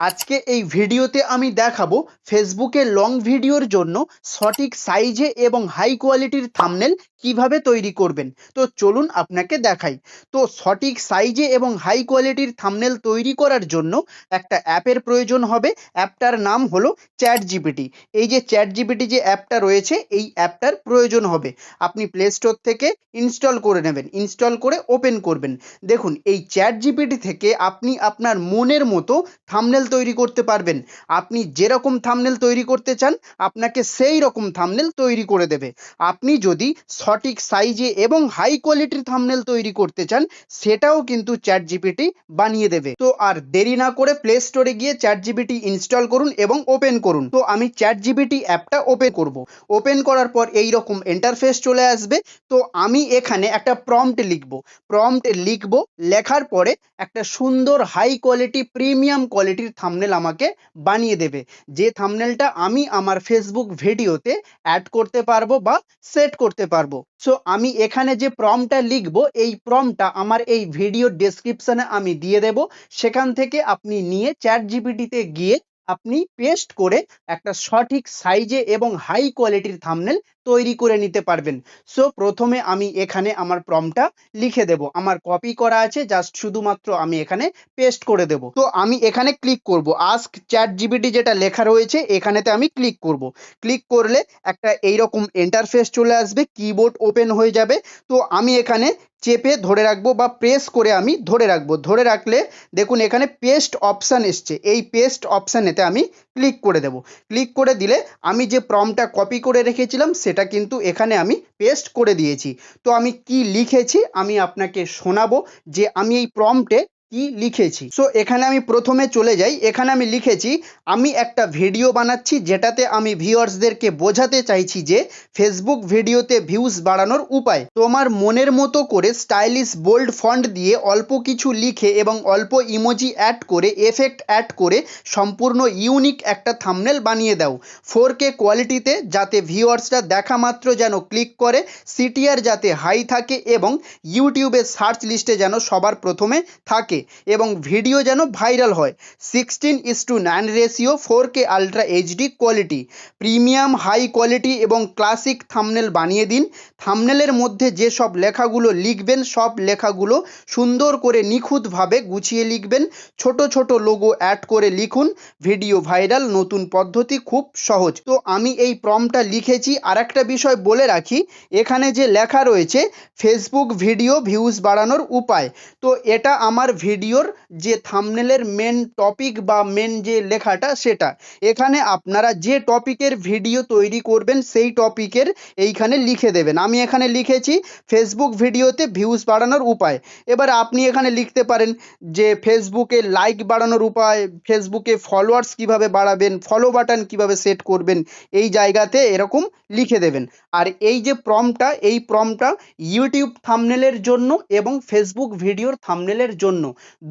আজকে এই ভিডিওতে আমি দেখাবো ফেসবুকে লং ভিডিওর জন্য সঠিক সাইজে এবং হাই কোয়ালিটির থাম্বনেল কিভাবে তৈরি করবেন। তো চলুন আপনাকে দেখাই। তো সঠিক সাইজে এবং হাই কোয়ালিটির থাম্বনেল তৈরি করার জন্য একটা অ্যাপের প্রয়োজন হবে। অ্যাপটার নাম হলো চ্যাট জিপিটি। এই যে চ্যাট জিপিটি যে অ্যাপটা রয়েছে, এই অ্যাপটার প্রয়োজন হবে। আপনি প্লে স্টোর থেকে ইনস্টল করে নেবেন, ইনস্টল করে ওপেন করবেন। দেখুন, এই চ্যাট জিপিটি থেকে আপনি আপনার মনের মতো থাম্বনেল তৈরি করতে পারবেন। আপনি যেরকম থাম্বনেল তৈরি করতে চান, আপনাকে সেই রকম থাম্বনেল তৈরি করে দেবে। আপনি যদি সঠিক সাইজে এবং হাই কোয়ালিটির থাম্বনেল তৈরি করতে চান, সেটাও কিন্তু চ্যাট জিপিটি বানিয়ে দেবে। তো আর দেরি না করে প্লে স্টোরে গিয়ে চ্যাট জিপিটি ইনস্টল করুন এবং ওপেন করুন। তো আমি চ্যাট জিপিটি অ্যাপটা ওপেন করব। ওপেন করার পর এই রকম ইন্টারফেস চলে আসবে। তো আমি এখানে একটা প্রম্পট লিখব। প্রম্পট লিখব, লেখার পরে একটা সুন্দর হাই কোয়ালিটি প্রিমিয়াম কোয়ালিটির থাম্বনেল আমাকে বানিয়ে দেবে, যে থাম্বনেলটা আমি আমার ফেসবুক ভিডিওতে অ্যাড করতে পারবো বা সেট করতে পারবো। সো আমি এখানে যে প্রম্পটটা লিখবো, এই প্রম্পটটা আমার এই ভিডিও ডেসক্রিপশনে আমি দিয়ে দেব। সেখান থেকে আপনি নিয়ে চ্যাট জিপিটিতে গিয়ে আপনি পেস্ট করে একটা সঠিক সাইজে এবং হাই কোয়ালিটির থাম্বনেল তৈরি করে নিতে পারবেন। সো প্রথমে আমি এখানে আমার প্রম্পটটা লিখে দেব। আমার কপি করা আছে, জাস্ট শুধুমাত্র আমি এখানে পেস্ট করে দেব। তো আমি এখানে ক্লিক করব, আস্ক চ্যাট জিপিটি যেটা লেখা রয়েছে এখানেতে আমি ক্লিক করব। ক্লিক করলে একটা এইরকম ইন্টারফেস চলে আসবে, কিবোর্ড ওপেন হয়ে যাবে। তো আমি এখানে চেপে ধরে রাখবো বা প্রেস করে আমি ধরে রাখবো। ধরে রাখলে দেখুন এখানে পেস্ট অপশান এসছে, এই পেস্ট অপশানেতে আমি ক্লিক করে দেব। ক্লিক করে দিলে আমি যে প্রম্পটটা কপি করে রেখেছিলাম সেটা কিন্তু এখানে আমি পেস্ট করে দিয়েছি। তো আমি কি লিখেছি আমি আপনাকে শোনাবো, যে আমি এই প্রম্পটে কি লিখেছি। সো এখানে আমি প্রথমে চলে যাই। এখানে আমি লিখেছি, আমি একটা ভিডিও বানাচ্ছি যেটাতে আমি ভিউয়ার্সদেরকে বোঝাতে চাইছি যে ফেসবুক ভিডিওতে ভিউজ বাড়ানোর উপায়। তোমার মনের মতো করে স্টাইলিশ বোল্ড ফন্ট দিয়ে অল্প কিছু লিখে এবং অল্প ইমোজি অ্যাড করে এফেক্ট অ্যাড করে সম্পূর্ণ ইউনিক একটা থাম্বনেল বানিয়ে দাও। 4K কোয়ালিটিতে, যাতে ভিউয়ার্সরা দেখা মাত্র যেন ক্লিক করে, সিটিআর যাতে হাই থাকে এবং ইউটিউবের সার্চ লিস্টে যেন সবার প্রথমে থাকে এবং ভিডিও যেন ভাইরাল হয়। 16:9 ratio 4K ultra HD quality, premium high quality এবং ক্লাসিক থাম্বনেল বানিয়ে দিন। থাম্বনেলের মধ্যে যেসব লেখাগুলো লিখবেন, সব লেখাগুলো সুন্দর করে নিখুঁতভাবে গুছিয়ে লিখবেন। ছোট ছোট লোগো অ্যাড করে লিখুন। ভিডিও ভাইরাল, নতুন পদ্ধতি, খুব সহজ। তো আমি এই প্রম্পটটা লিখেছি। আর একটা বিষয় বলে রাখি, এখানে যে লেখা রয়েছে ফেসবুক ভিডিও ভিউজ বাড়ানোর উপায়, তো এটা আমার ভিডিওর যে থাম্বনেলের মেন টপিক বা মেন যে লেখাটা সেটা। এখানে আপনারা যে টপিকের ভিডিও তৈরি করবেন সেই টপিকের এইখানে লিখে দেবেন। আমি এখানে লিখেছি ফেসবুক ভিডিওতে ভিউজ বাড়ানোর উপায়। এবার আপনি এখানে লিখতে পারেন যে ফেসবুকে লাইক বাড়ানোর উপায়, ফেসবুকে ফলোয়ার্স কিভাবে বাড়াবেন, ফলো বাটন কিভাবে সেট করবেন, এই জায়গাতে এরকম লিখে দেবেন। আর এই যে প্রম্পটটা, এই প্রম্পটটা ইউটিউব থাম্বনেলের জন্য এবং ফেসবুক ভিডিওর থাম্বনেলের জন্য,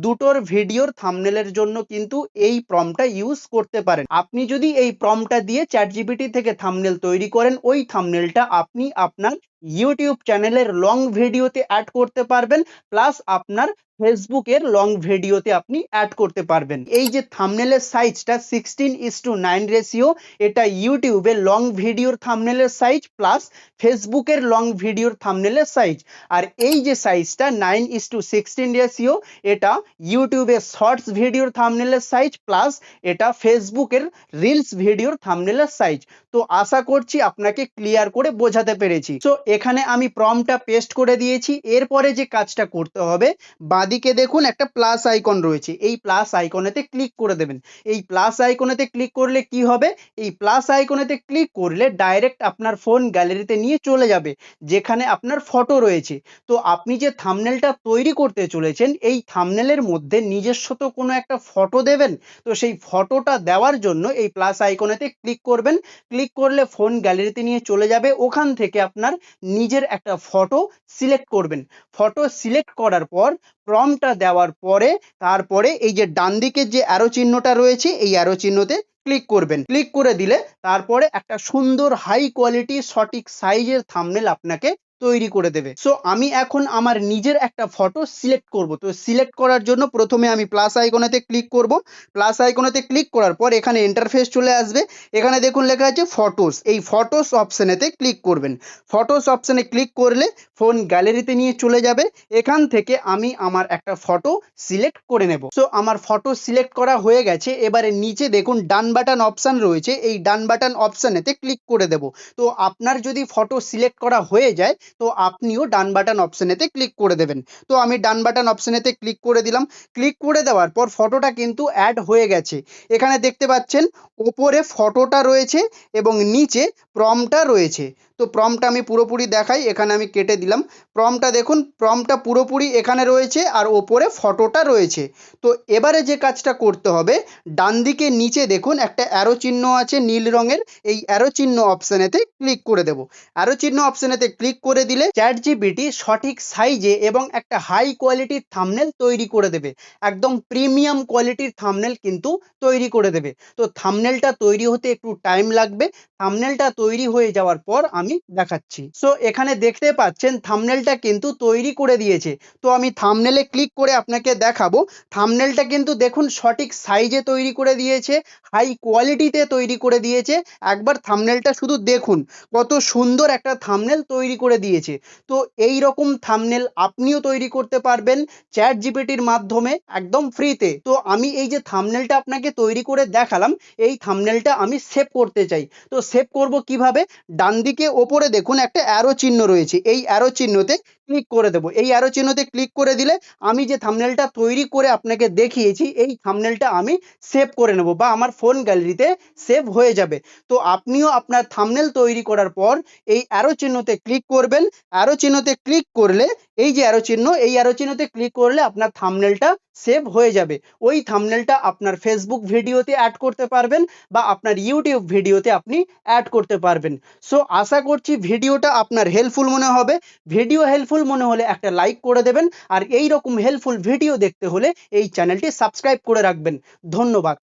দুটোর ভিডিওর থাম্বনেলের জন্য কিন্তু এই প্রম্পটটা ইউজ করতে পারেন। আপনি যদি এই প্রম্পটটা দিয়ে চ্যাট জিপিটি থেকে থাম্বনেল তৈরি করেন, ওই থাম্বনেলটা আপনি আপনার ইউটিউব চ্যানেলের লং ভিডিওতে অ্যাড করতে পারবেন, প্লাস আপনার ফেসবুকের লং ভিডিওতে আপনি অ্যাড করতে পারবেন। এই যে থাম্বনেলের সাইজটা 16:9 রেশিও, এটা ইউটিউবের লং ভিডিওর থাম্বনেলের সাইজ প্লাস ফেসবুকের লং ভিডিওর থাম্বনেলের সাইজ। আর এই যে সাইজটা 9:16 রেশিও, এটা ইউটিউবের শর্টস ভিডিওর থাম্বনেলের সাইজ প্লাস এটা ফেসবুকের রিলস ভিডিওর থাম্বনেলের সাইজ। তো আশা করছি আপনাকে ক্লিয়ার করে বোঝাতে পেরেছি। সো এখানে আমি প্রম্পটটা পেস্ট করে দিয়েছি। এরপরে যে কাজটা করতে হবে, বাঁদিকে দেখুন একটা প্লাস আইকন রয়েছে, এই প্লাস আইকনেতে ক্লিক করে দেবেন। এই প্লাস আইকনেতে ক্লিক করলে কি হবে, এই প্লাস আইকনেতে ক্লিক করলে ডাইরেক্ট আপনার ফোন গ্যালারিতে নিয়ে চলে যাবে, যেখানে আপনার ফটো রয়েছে। তো আপনি যে থাম্বনেলটা তৈরি করতে চলেছেন, এই থাম্বনেলের মধ্যে নিজস্ব তো কোনো একটা ফটো দেবেন। তো সেই ফটোটা দেওয়ার জন্য এই প্লাস আইকনেতে ক্লিক করবেন। ক্লিক করলে ফোন গ্যালারিতে নিয়ে চলে যাবে। ওখান থেকে আপনার নিজের একটা ফটো সিলেক্ট করবেন। ফটো সিলেক্ট করার পর প্রম্পটটা দেওয়ার পরে তারপরে এই যে ডান দিকের যে অ্যারো চিহ্নটা রয়েছে, এই অ্যারো চিহ্নতে ক্লিক করবেন। ক্লিক করে দিলে তারপরে একটা সুন্দর হাই কোয়ালিটি সঠিক সাইজের থাম্বনেল আপনাকে তৈরি করে দেবে। সো আমি এখন আমার নিজের একটা ফটো সিলেক্ট করব। তো সিলেক্ট করার জন্য প্রথমে আমি প্লাস আইকনেতে ক্লিক করব। প্লাস আইকনেতে ক্লিক করার পর এখানে ইন্টারফেস চলে আসবে। এখানে দেখুন লেখা আছে ফটোস। এই ফটোস অপশনেতে ক্লিক করবেন। ফটোস অপশনে ক্লিক করলে ফোন গ্যালারিতে নিয়ে চলে যাবে। এখান থেকে আমি আমার একটা ফটো সিলেক্ট করে নেব। সো আমার ফটো সিলেক্ট করা হয়ে গেছে। এবারে নিচে দেখুন ডান বাটন অপশন রয়েছে, এই ডান বাটন অপশনেতে ক্লিক করে দেব। তো আপনার যদি ফটো সিলেক্ট করা হয়ে যায় তো আপনিও ডান বাটন অপশনেতে ক্লিক করে দেবেন। তো আমি ডান বাটন অপশনেতে ক্লিক করে দিলাম। ক্লিক করে দেওয়ার পর ফটোটা কিন্তু অ্যাড হয়ে গেছে। এখানে দেখতে পাচ্ছেন ওপরে ফটোটা রয়েছে এবং নিচে প্রম্পটটা রয়েছে। তো প্রম্পটটা আমি পুরোপুরি দেখাই, এখানে আমি কেটে দিলাম। প্রম্পটটা দেখুন, প্রম্পটটা পুরোপুরি এখানে রয়েছে আর ওপরে ফটোটা রয়েছে। তো এবারে যে কাজটা করতে হবে, ডান দিকে নিচে দেখুন একটা অ্যারো চিহ্ন আছে নীল রঙের, এই অ্যারো চিহ্ন অপশনেতে ক্লিক করে দেব। অ্যারো চিহ্ন অপশনেতে ক্লিক করে দিলে চ্যাট জিপিটি সঠিক সাইজে এবং একটা হাই কোয়ালিটির থাম্বনেল তৈরি করে দেবে। একদম প্রিমিয়াম কোয়ালিটির থাম্বনেল কিন্তু তৈরি করে দেবে। তো থাম্বনেলটা তৈরি হতে একটু টাইম লাগবে। থাম্বনেলটা তৈরি হয়ে যাওয়ার পর আমি দেখাচ্ছি। সো এখানে দেখতে পাচ্ছেন থাম্বনেলটা কিন্তু তৈরি করে দিয়েছে। তো আমি থাম্বনেলে ক্লিক করে আপনাকে দেখাবো। থাম্বনেলটা কিন্তু দেখুন সঠিক সাইজে তৈরি করে দিয়েছে, হাই কোয়ালিটিতে তৈরি করে দিয়েছে। একবার থাম্বনেলটা শুধু দেখুন, কত সুন্দর একটা থাম্বনেল তৈরি করে দিয়েছে। তো এই রকম থাম্বনেল আপনিও তৈরি করতে পারবেন চ্যাট জিপিটির মাধ্যমে একদম ফ্রিতে। তো আমি এই যে থাম্বনেলটা আপনাকে তৈরি করে দেখালাম, এই থাম্বনেলটা আমি সেভ করতে চাই। তো সেভ করব কিভাবে? ডান দিকে ওপরে দেখুন একটা অ্যারো চিহ্ন রয়েছে, এই অ্যারো চিহ্নতে ক্লিক করে দেবো। এই অ্যারো চিহ্নতে ক্লিক করে দিলে আমি যে থাম্বনেলটা তৈরি করে আপনাকে দেখিয়েছি, এই থাম্বনেলটা আমি সেভ করে নেব বা আমার ফোন গ্যালারিতে সেভ হয়ে যাবে। তো আপনিও আপনার থাম্বনেল তৈরি করার পর এই অ্যারো চিহ্নতে ক্লিক করবেন। অ্যারো চিহ্নতে ক্লিক করলে এই যে অ্যারো চিহ্ন, এই অ্যারো চিহ্নতে ক্লিক করলে আপনার থাম্বনেলটা সেভ হয়ে যাবে। ওই থাম্বনেলটা আপনার ফেসবুক ভিডিওতে অ্যাড করতে পারবেন বা আপনার ইউটিউব ভিডিওতে আপনি অ্যাড করতে পারবেন। সো আশা করছি ভিডিওটা আপনার হেল্পফুল মনে হবে। ভিডিও হেল্পফুল মনে হলে একটা লাইক করে দেবেন আর এই রকম হেল্পফুল ভিডিও দেখতে হলে এই চ্যানেলটি সাবস্ক্রাইব করে রাখবেন। ধন্যবাদ।